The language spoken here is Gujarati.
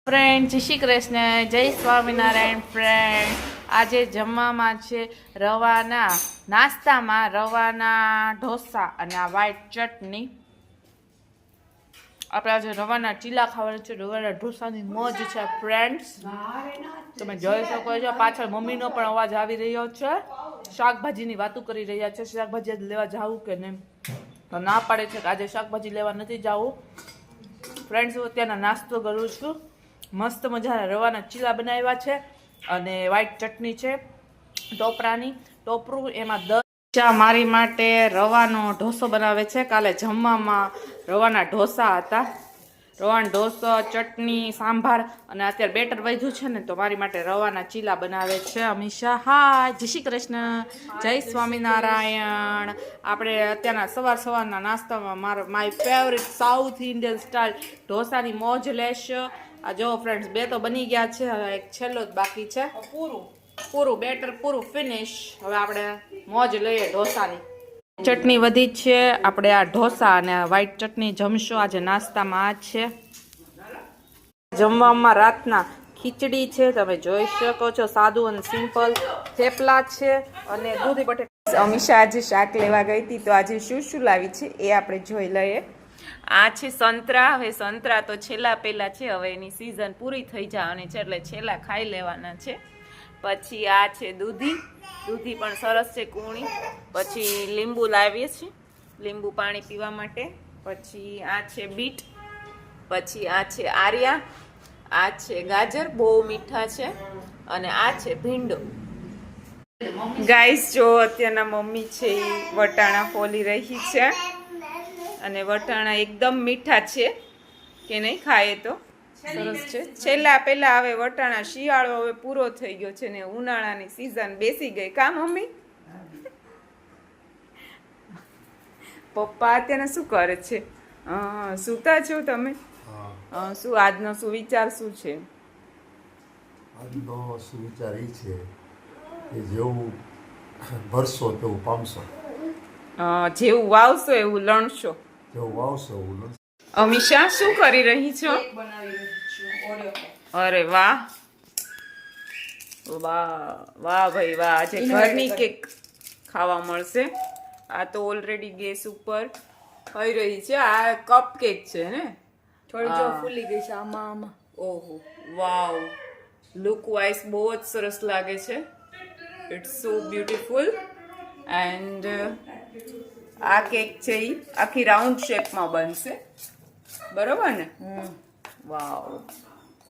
ફ્રેન્ડ જય શ્રી કૃષ્ણ, જય સ્વામિનારાયણ. ફ્રેન્ડ આજે જમવામાં છે રવાના નાસ્તામાં રવાના ઢોસા અને આ વ્હાઈટ ચટણી. આપણે આજે રવાના ચીલા ખાવાના છે, રવાના ઢોસાની મોજ છે ફ્રેન્ડ્સ. તમે જોઈ શકો છો પાછળ મમ્મીનો પણ અવાજ આવી રહ્યો છે. શાકભાજીની વાતો કરી રહ્યા છે, શાકભાજી લેવા જાવું કે નહીં, તો ના પાડે છે કે આજે શાકભાજી લેવા નથી જવું. ફ્રેન્ડ્સ હું અત્યારના નાસ્તો કરું છું. મસ્ત મજાના રવાના ચીલા બનાવ્યા છે અને વ્હાઈટ ચટણી છે ટોપરાની. ટોપરું એમાં 10 મારી માટે રવાનો ઢોસો બનાવે છે. કાલે જમવામાં રવાના ઢોસા હતા, રવાનો ઢોસો, ચટણી, સાંભાર અને અત્યારે બેટર વધ્યું છે ને તો મારી માટે રવાના ચીલા બનાવે છે અમીષા. હાય, જય શ્રી કૃષ્ણ, જય સ્વામિનારાયણ. આપણે અત્યારના સવારના નાસ્તામાં my favourite south Indian style ઢોસાની મોજ લેશે. આ જો ફ્રેન્ડ્સ 2 તો બની ગયા છે, હવે એક છેલ્લો જ બાકી છે. પૂરું બેટર પૂરું ફિનિશ. હવે આપણે મોજ લઈએ ઢોસાની. ચટણી વધી છે, આપણે આ ઢોસા અને વ્હાઈટ ચટણી જમશો આજે નાસ્તામાં. આ છે જમવામાં રાતના ખીચડી છે, તમે જોઈ શકો છો, સાદું અને સિમ્પલ. થેપલા છે અને દૂધી બટેટા. અમીષા આજે શાક લેવા ગઈ હતી તો આજે શું લાવી છે એ આપણે જોઈ લઈએ. આ છે સંતરા. હવે સંતરા તો છેલ્લા પહેલા છે, હવે એની સિઝન પૂરી થઈ જવાની છે એટલે છેલ્લા ખાઈ લેવાના છે. પછી આ છે દૂધી પણ સરસ છે, કૂણી. પછી લીંબુ લાવીએ છીએ, લીંબુ પાણી પીવા માટે. પછી આ છે બીટ. પછી આ છે આર્યા. આ છે ગાજર, બહુ મીઠા છે. અને આ છે ભીંડો. ગાઈસ જો અત્યારના મમ્મી છે એ વટાણા ફોલી રહી છે અને વટાણા એકદમ મીઠા છે કે નહીં, ખાય તો સરસ છે. છેલ્લા પહેલા હવે વટાણા, શિયાળો હવે પૂરો થઈ ગયો છે ને ઉનાળાની સિઝન બેસી ગઈ. કા મમ્મી? પપ્પા અત્યારે શું કરે છે? સૂતા છો તમે? શું આજનો સુવિચાર શું છે? આજનો સુવિચાર એ છે કે જેવું ભરશો તેવું પામશો, જેવું વાવશો એવું લણશો. જેવું વાવશો એવું લણશો. અમીષા શું કરી રહી છો? અરે વાહ વાહ વાહ ભાઈ વાહ, આજે ઘરની કેક ખાવા મળશે. આ તો ઓલરેડી ગેસ ઉપર થઈ રહી છે. આ કપ કેક છે ને, થોડી જો ફૂલી ગઈ છે આમાં. ઓહો વાવ, લુક વાઇઝ બહુ જ સરસ લાગે છે. It's so beautiful. એન્ડ આ કેક છે એ આખી રાઉન્ડ શેપમાં બનશે, બરોબર ને? વાવ,